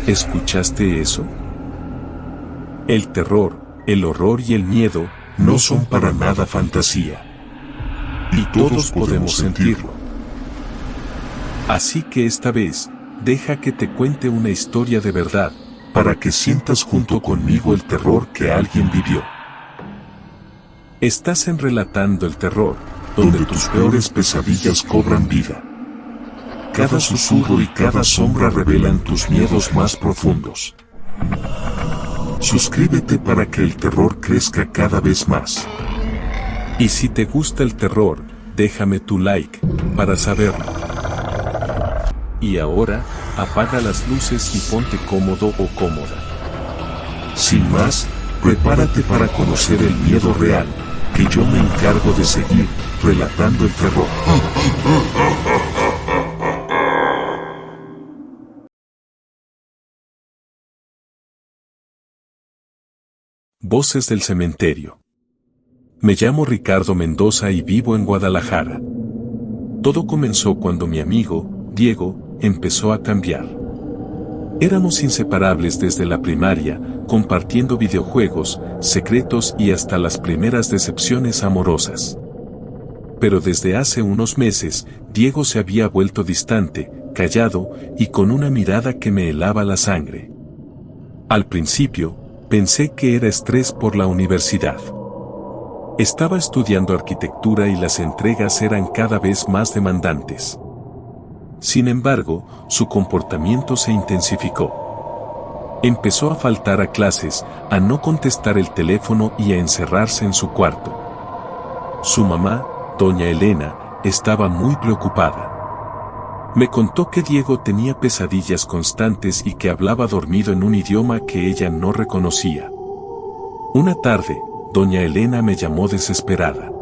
¿Escuchaste eso? El terror, el horror y el miedo no son para nada fantasía. Y todos podemos sentirlo. Así que esta vez, deja que te cuente una historia de verdad, para que sientas junto conmigo el terror que alguien vivió. Estás en Relatando el Terror, donde tus peores pesadillas cobran vida. Cada susurro y cada sombra revelan tus miedos más profundos. Suscríbete para que el terror crezca cada vez más. Y si te gusta el terror, déjame tu like, para saberlo. Y ahora, apaga las luces y ponte cómodo o cómoda. Sin más, prepárate para conocer el miedo real, que yo me encargo de seguir, relatando el terror. Voces del cementerio. Me llamo Ricardo Mendoza y vivo en Guadalajara. Todo comenzó cuando mi amigo, Diego, empezó a cambiar. Éramos inseparables desde la primaria, compartiendo videojuegos, secretos y hasta las primeras decepciones amorosas. Pero desde hace unos meses, Diego se había vuelto distante, callado y con una mirada que me helaba la sangre. Al principio, pensé que era estrés por la universidad. Estaba estudiando arquitectura y las entregas eran cada vez más demandantes. Sin embargo, su comportamiento se intensificó. Empezó a faltar a clases, a no contestar el teléfono y a encerrarse en su cuarto. Su mamá, doña Elena, estaba muy preocupada. Me contó que Diego tenía pesadillas constantes y que hablaba dormido en un idioma que ella no reconocía. Una tarde, doña Elena me llamó desesperada.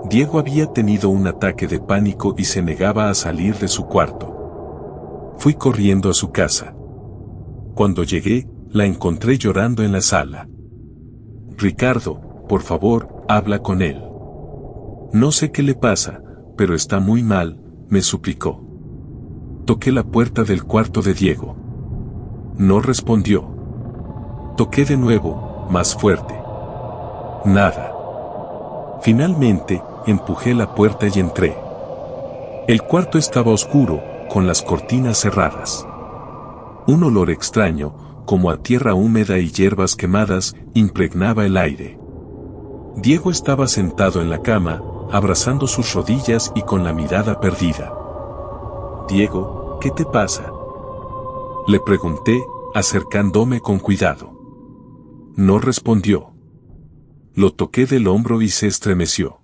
Diego había tenido un ataque de pánico y se negaba a salir de su cuarto. Fui corriendo a su casa. Cuando llegué, la encontré llorando en la sala. Ricardo, por favor, habla con él. No sé qué le pasa, pero está muy mal, me suplicó. Toqué la puerta del cuarto de Diego. No respondió. Toqué de nuevo, más fuerte. Nada. Finalmente, empujé la puerta y entré. El cuarto estaba oscuro, con las cortinas cerradas. Un olor extraño, como a tierra húmeda y hierbas quemadas, impregnaba el aire. Diego estaba sentado en la cama, abrazando sus rodillas y con la mirada perdida. Diego, ¿qué te pasa? Le pregunté, acercándome con cuidado. No respondió. Lo toqué del hombro y se estremeció.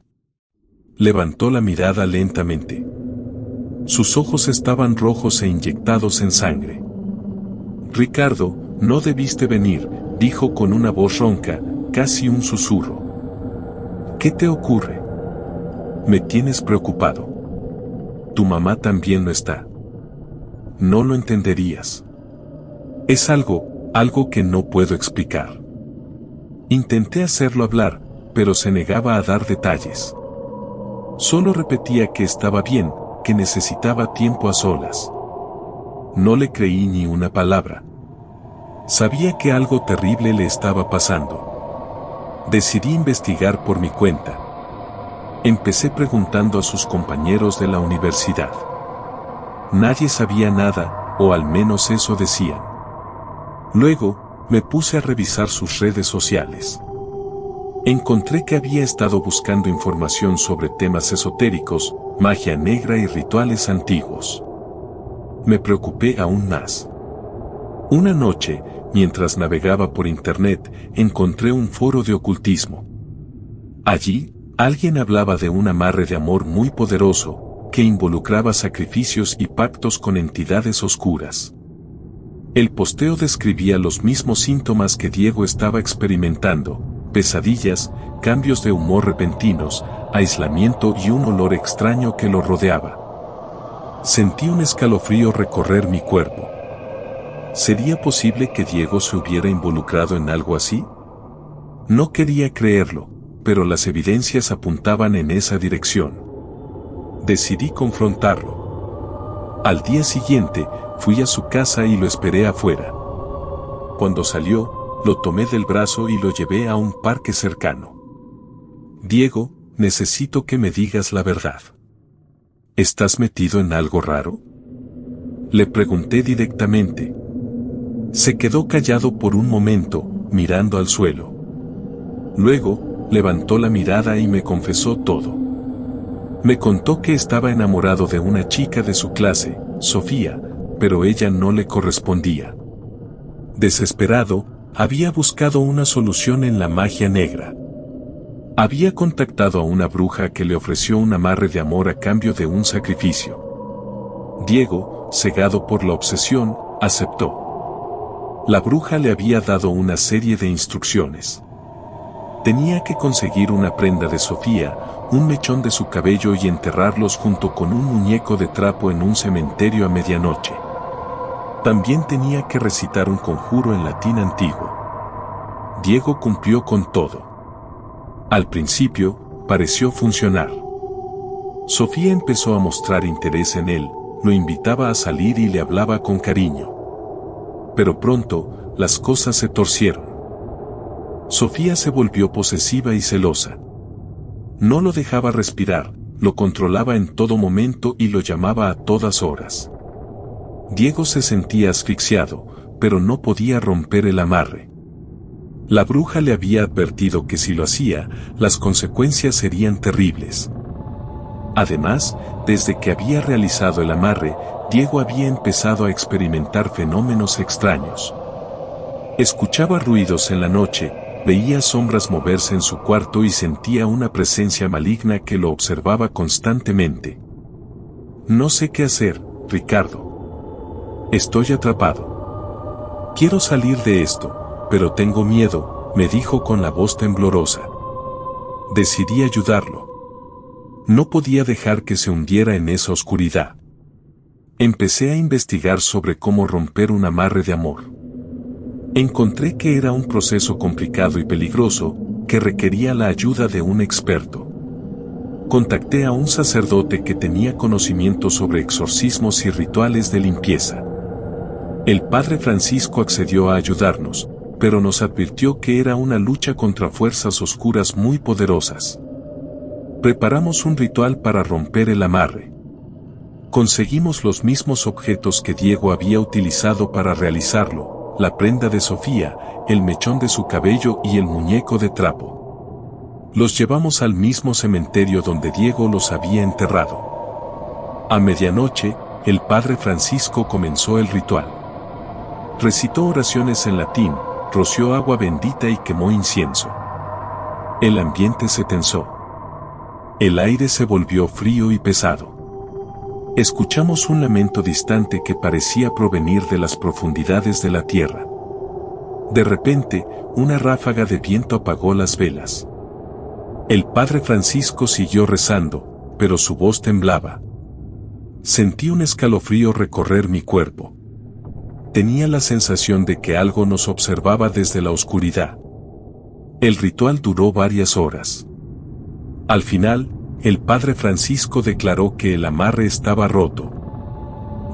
Levantó la mirada lentamente. Sus ojos estaban rojos e inyectados en sangre. Ricardo, no debiste venir, dijo con una voz ronca, casi un susurro. ¿Qué te ocurre? Me tienes preocupado. Tu mamá también no está. No lo entenderías. Es algo que no puedo explicar. Intenté hacerlo hablar, pero se negaba a dar detalles. Solo repetía que estaba bien, que necesitaba tiempo a solas. No le creí ni una palabra. Sabía que algo terrible le estaba pasando. Decidí investigar por mi cuenta. Empecé preguntando a sus compañeros de la universidad. Nadie sabía nada, o al menos eso decían. Luego, me puse a revisar sus redes sociales. Encontré que había estado buscando información sobre temas esotéricos, magia negra y rituales antiguos. Me preocupé aún más. Una noche, mientras navegaba por internet, encontré un foro de ocultismo. Allí, alguien hablaba de un amarre de amor muy poderoso, que involucraba sacrificios y pactos con entidades oscuras. El posteo describía los mismos síntomas que Diego estaba experimentando: pesadillas, cambios de humor repentinos, aislamiento y un olor extraño que lo rodeaba. Sentí un escalofrío recorrer mi cuerpo. ¿Sería posible que Diego se hubiera involucrado en algo así? No quería creerlo, pero las evidencias apuntaban en esa dirección. Decidí confrontarlo. Al día siguiente, fui a su casa y lo esperé afuera. Cuando salió, lo tomé del brazo y lo llevé a un parque cercano. Diego, necesito que me digas la verdad. ¿Estás metido en algo raro? Le pregunté directamente. Se quedó callado por un momento, mirando al suelo. Luego, levantó la mirada y me confesó todo. Me contó que estaba enamorado de una chica de su clase, Sofía, pero ella no le correspondía. Desesperado, había buscado una solución en la magia negra. Había contactado a una bruja que le ofreció un amarre de amor a cambio de un sacrificio. Diego, cegado por la obsesión, aceptó. La bruja le había dado una serie de instrucciones. Tenía que conseguir una prenda de Sofía, un mechón de su cabello y enterrarlos junto con un muñeco de trapo en un cementerio a medianoche. También tenía que recitar un conjuro en latín antiguo. Diego cumplió con todo. Al principio, pareció funcionar. Sofía empezó a mostrar interés en él, lo invitaba a salir y le hablaba con cariño. Pero pronto, las cosas se torcieron. Sofía se volvió posesiva y celosa. No lo dejaba respirar, lo controlaba en todo momento y lo llamaba a todas horas. Diego se sentía asfixiado, pero no podía romper el amarre. La bruja le había advertido que si lo hacía, las consecuencias serían terribles. Además, desde que había realizado el amarre, Diego había empezado a experimentar fenómenos extraños. Escuchaba ruidos en la noche, veía sombras moverse en su cuarto y sentía una presencia maligna que lo observaba constantemente. No sé qué hacer, Ricardo. Estoy atrapado. Quiero salir de esto, pero tengo miedo, me dijo con la voz temblorosa. Decidí ayudarlo. No podía dejar que se hundiera en esa oscuridad. Empecé a investigar sobre cómo romper un amarre de amor. Encontré que era un proceso complicado y peligroso, que requería la ayuda de un experto. Contacté a un sacerdote que tenía conocimiento sobre exorcismos y rituales de limpieza. El padre Francisco accedió a ayudarnos, pero nos advirtió que era una lucha contra fuerzas oscuras muy poderosas. Preparamos un ritual para romper el amarre. Conseguimos los mismos objetos que Diego había utilizado para realizarlo: la prenda de Sofía, el mechón de su cabello y el muñeco de trapo. Los llevamos al mismo cementerio donde Diego los había enterrado. A medianoche, el padre Francisco comenzó el ritual. Recitó oraciones en latín, roció agua bendita y quemó incienso. El ambiente se tensó. El aire se volvió frío y pesado. Escuchamos un lamento distante que parecía provenir de las profundidades de la tierra. De repente, una ráfaga de viento apagó las velas. El padre Francisco siguió rezando, pero su voz temblaba. Sentí un escalofrío recorrer mi cuerpo. Tenía la sensación de que algo nos observaba desde la oscuridad. El ritual duró varias horas. Al final, el padre Francisco declaró que el amarre estaba roto.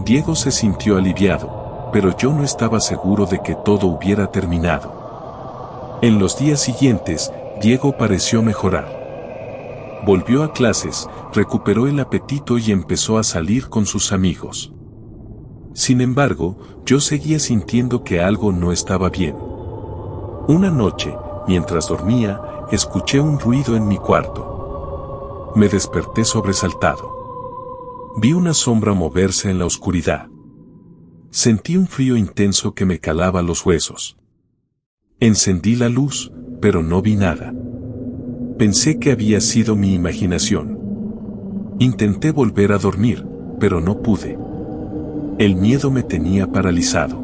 Diego se sintió aliviado, pero yo no estaba seguro de que todo hubiera terminado. En los días siguientes, Diego pareció mejorar. Volvió a clases, recuperó el apetito y empezó a salir con sus amigos. Sin embargo, yo seguía sintiendo que algo no estaba bien. Una noche, mientras dormía, escuché un ruido en mi cuarto. Me desperté sobresaltado. Vi una sombra moverse en la oscuridad. Sentí un frío intenso que me calaba los huesos. Encendí la luz, pero no vi nada. Pensé que había sido mi imaginación. Intenté volver a dormir, pero no pude. El miedo me tenía paralizado.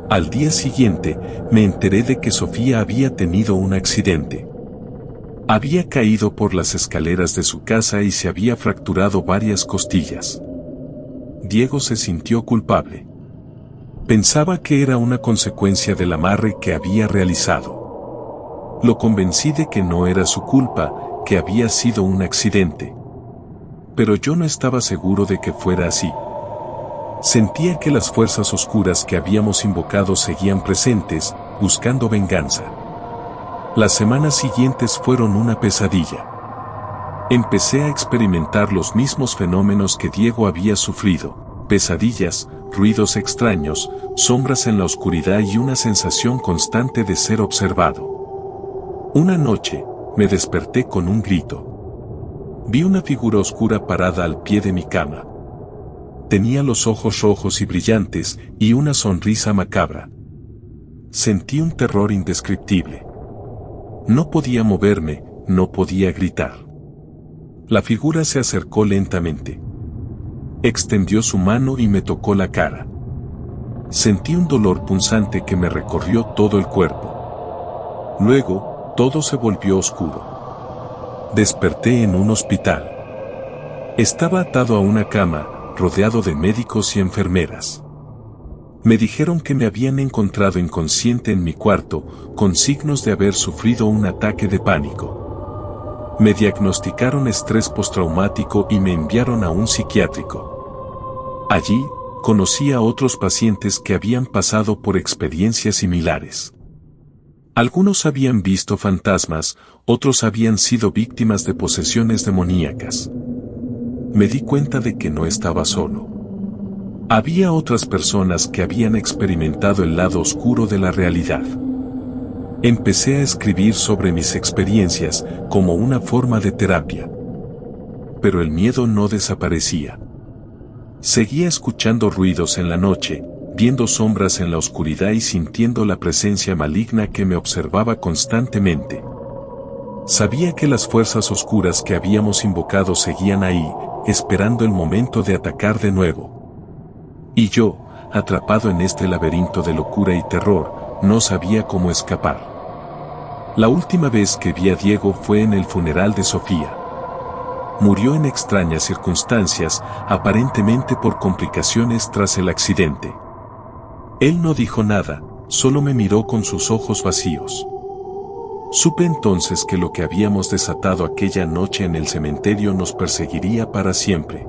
Al día siguiente, me enteré de que Sofía había tenido un accidente. Había caído por las escaleras de su casa y se había fracturado varias costillas. Diego se sintió culpable. Pensaba que era una consecuencia del amarre que había realizado. Lo convencí de que no era su culpa, que había sido un accidente. Pero yo no estaba seguro de que fuera así. Sentía que las fuerzas oscuras que habíamos invocado seguían presentes, buscando venganza. Las semanas siguientes fueron una pesadilla. Empecé a experimentar los mismos fenómenos que Diego había sufrido: pesadillas, ruidos extraños, sombras en la oscuridad y una sensación constante de ser observado. Una noche, me desperté con un grito. Vi una figura oscura parada al pie de mi cama. Tenía los ojos rojos y brillantes, y una sonrisa macabra. Sentí un terror indescriptible. No podía moverme, no podía gritar. La figura se acercó lentamente. Extendió su mano y me tocó la cara. Sentí un dolor punzante que me recorrió todo el cuerpo. Luego, todo se volvió oscuro. Desperté en un hospital. Estaba atado a una cama, rodeado de médicos y enfermeras. Me dijeron que me habían encontrado inconsciente en mi cuarto, con signos de haber sufrido un ataque de pánico. Me diagnosticaron estrés postraumático y me enviaron a un psiquiátrico. Allí, conocí a otros pacientes que habían pasado por experiencias similares. Algunos habían visto fantasmas, otros habían sido víctimas de posesiones demoníacas. Me di cuenta de que no estaba solo. Había otras personas que habían experimentado el lado oscuro de la realidad. Empecé a escribir sobre mis experiencias como una forma de terapia. Pero el miedo no desaparecía. Seguía escuchando ruidos en la noche, viendo sombras en la oscuridad y sintiendo la presencia maligna que me observaba constantemente. Sabía que las fuerzas oscuras que habíamos invocado seguían ahí, esperando el momento de atacar de nuevo. Y yo, atrapado en este laberinto de locura y terror, no sabía cómo escapar. La última vez que vi a Diego fue en el funeral de Sofía. Murió en extrañas circunstancias, aparentemente por complicaciones tras el accidente. Él no dijo nada, solo me miró con sus ojos vacíos. Supe entonces que lo que habíamos desatado aquella noche en el cementerio nos perseguiría para siempre.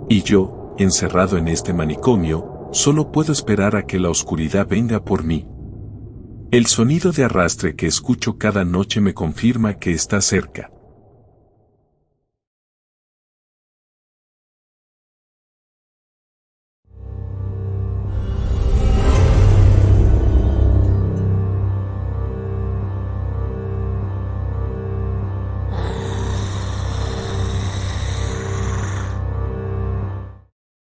Y yo, encerrado en este manicomio, solo puedo esperar a que la oscuridad venga por mí. El sonido de arrastre que escucho cada noche me confirma que está cerca.